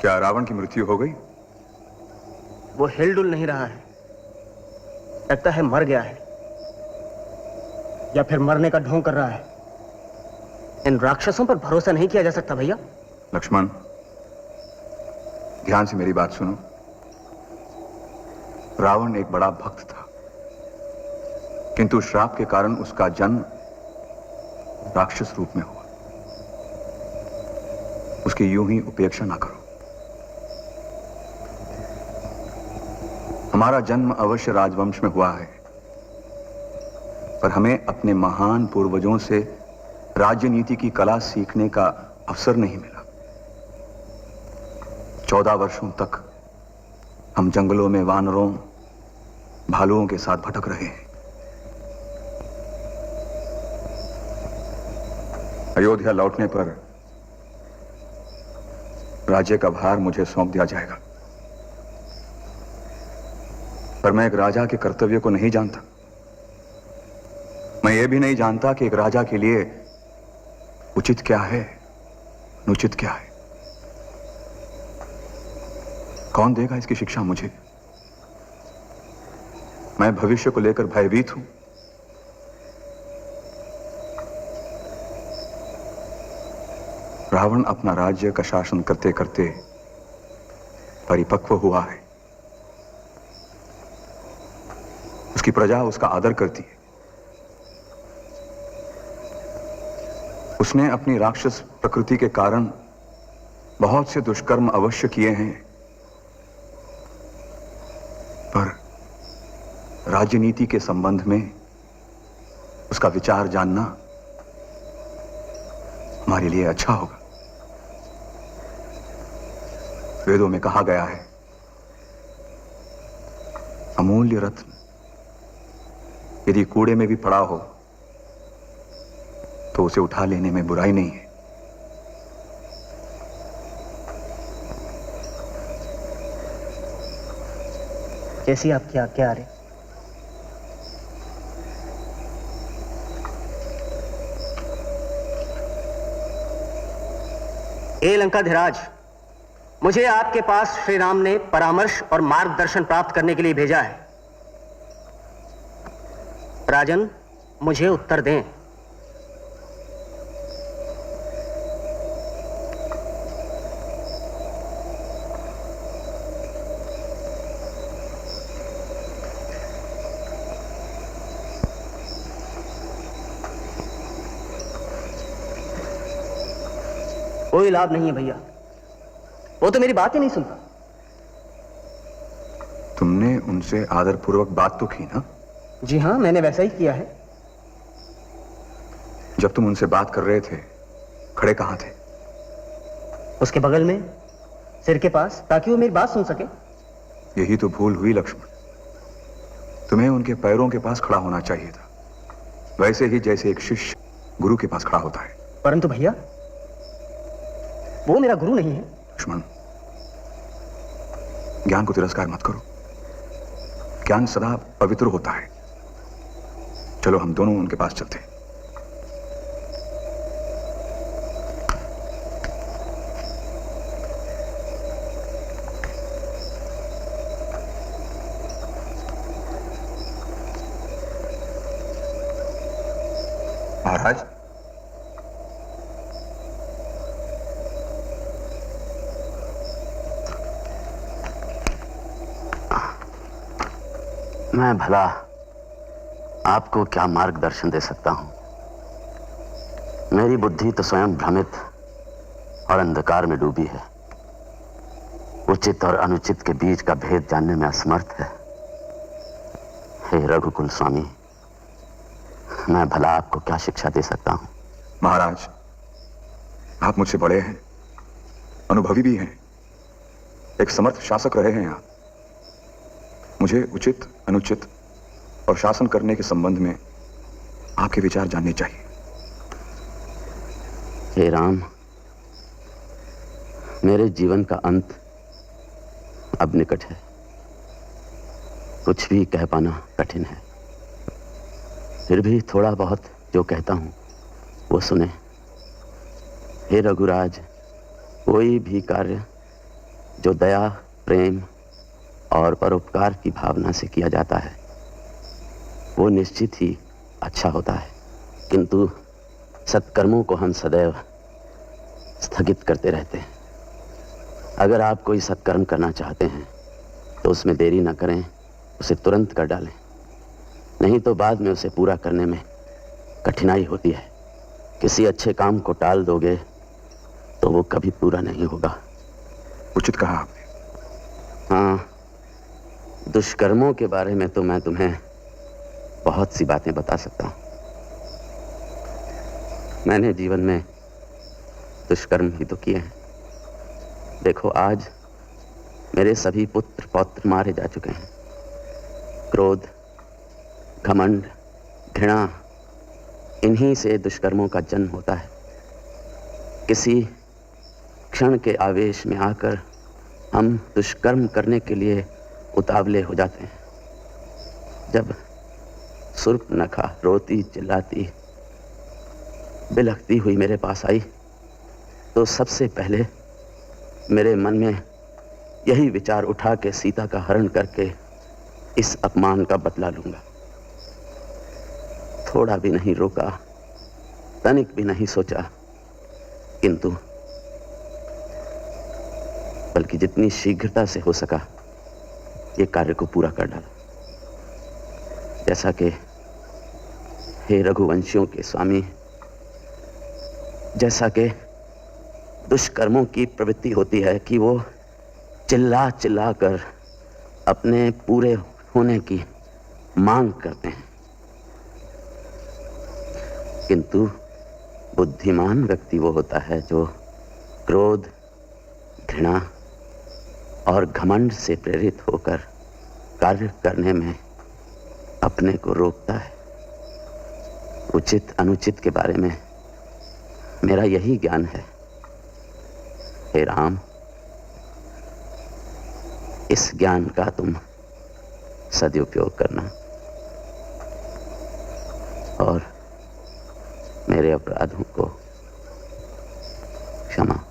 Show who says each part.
Speaker 1: क्या रावण की मृत्यु हो गई?
Speaker 2: वो हिलडुल नहीं रहा है, लगता है मर गया है या फिर मरने का ढोंग कर रहा है। इन राक्षसों पर भरोसा नहीं किया जा सकता भैया।
Speaker 1: लक्ष्मण, ध्यान से मेरी बात सुनो। रावण एक बड़ा भक्त था, किंतु श्राप के कारण उसका जन्म राक्षस रूप में हुआ। उसकी यूं ही उपेक्षा ना करो। हमारा जन्म अवश्य राजवंश में हुआ है, पर हमें अपने महान पूर्वजों से राजनीति की कला सीखने का अवसर नहीं मिला। 14 वर्षों तक हम जंगलों में वानरों, भालुओं के साथ भटक रहे हैं। अयोध्या लौटने पर राज्य का भार मुझे सौंप दिया जाएगा, पर मैं एक राजा के कर्तव्य को नहीं जानता। मैं यह भी नहीं जानता कि एक राजा के लिए उचित क्या है, अनुचित क्या है। कौन देगा इसकी शिक्षा मुझे? मैं भविष्य को लेकर भयभीत हूं। रावण अपना राज्य का शासन करते करते परिपक्व हुआ है। उसकी प्रजा उसका आदर करती है। उसने अपनी राक्षस प्रकृति के कारण बहुत से दुष्कर्म अवश्य किए हैं, पर राजनीति के संबंध में उसका विचार जानना हमारे लिए अच्छा होगा। वेदों में कहा गया है, अमूल्य रत्न यदि कूड़े में भी पड़ा हो तो उसे उठा लेने में बुराई नहीं है।
Speaker 2: जैसी आपकी आज्ञा आ रही। ए लंकाधिराज, मुझे आपके पास श्री राम ने परामर्श और मार्गदर्शन प्राप्त करने के लिए भेजा है। राजन, मुझे उत्तर दें। कोई लाभ नहीं है भैया, वो तो मेरी बात ही नहीं सुनता।
Speaker 1: तुमने उनसे आदरपूर्वक बात तो की ना?
Speaker 2: जी हां, मैंने वैसा ही किया है।
Speaker 1: जब तुम उनसे बात कर रहे थे, खड़े कहां थे?
Speaker 2: उसके बगल में, सिर के पास, ताकि वो मेरी बात सुन सके।
Speaker 1: यही तो भूल हुई लक्ष्मण। तुम्हें उनके पैरों के पास खड़ा होना चाहिए था, वैसे ही जैसे एक शिष्य गुरु के पास खड़ा होता है।
Speaker 2: परंतु भैया, वो मेरा गुरु नहीं है।
Speaker 1: लक्ष्मण, ज्ञान को तिरस्कार मत करो। ज्ञान सदा पवित्र होता है। चलो हम दोनों उनके पास चलते हैं। महाराज,
Speaker 3: मैं भला आपको क्या मार्गदर्शन दे सकता हूं? मेरी बुद्धि तो स्वयं भ्रमित और अंधकार में डूबी है। उचित और अनुचित के बीच का भेद जानने में असमर्थ है। हे रघुकुल स्वामी, मैं भला आपको क्या शिक्षा दे सकता हूं?
Speaker 1: महाराज, आप मुझसे बड़े हैं, अनुभवी भी हैं, एक समर्थ शासक रहे हैं आप। मुझे उचित, अनुचित और शासन करने के संबंध में आपके विचार जानने चाहिए।
Speaker 3: हे राम, मेरे जीवन का अंत अब निकट है। कुछ भी कह पाना कठिन है। फिर भी थोड़ा बहुत जो कहता हूं वो सुने। हे रघुराज, कोई भी कार्य जो दया, प्रेम और परोपकार की भावना से किया जाता है वो निश्चित ही अच्छा होता है, किंतु सत्कर्मों को हम सदैव स्थगित करते रहते हैं। अगर आप कोई सत्कर्म करना चाहते हैं तो उसमें देरी ना करें, उसे तुरंत कर डालें, नहीं तो बाद में उसे पूरा करने में कठिनाई होती है। किसी अच्छे काम को टाल दोगे तो वो कभी पूरा नहीं होगा।
Speaker 1: उचित कहा आपने।
Speaker 3: हाँ, दुष्कर्मों के बारे में तो मैं तुम्हें बहुत सी बातें बता सकता हूं। मैंने जीवन में दुष्कर्म ही तो किए हैं। देखो, आज मेरे सभी पुत्र पौत्र मारे जा चुके हैं। क्रोध, घमंड, घृणा, इन्हीं से दुष्कर्मों का जन्म होता है। किसी क्षण के आवेश में आकर हम दुष्कर्म करने के लिए उतावले हो जाते हैं। जब शूर्पणखा रोती चिल्लाती बिलखती हुई मेरे पास आई तो सबसे पहले मेरे मन में यही विचार उठा कि सीता का हरण करके इस अपमान का बदला लूंगा। थोड़ा भी नहीं रोका, तनिक भी नहीं सोचा, किंतु बल्कि जितनी शीघ्रता से हो सका ये कार्य को पूरा कर डाला। जैसा कि हे रघुवंशियों के स्वामी, जैसा कि दुष्कर्मों की प्रवृत्ति होती है कि वो चिल्ला चिल्ला कर अपने पूरे होने की मांग करते हैं, किंतु बुद्धिमान व्यक्ति वो होता है जो क्रोध, घृणा और घमंड से प्रेरित होकर कार्य करने में अपने को रोकता है। उचित अनुचित के बारे में मेरा यही ज्ञान है। हे राम, इस ज्ञान का तुम सदुपयोग करना और मेरे अपराधों को क्षमा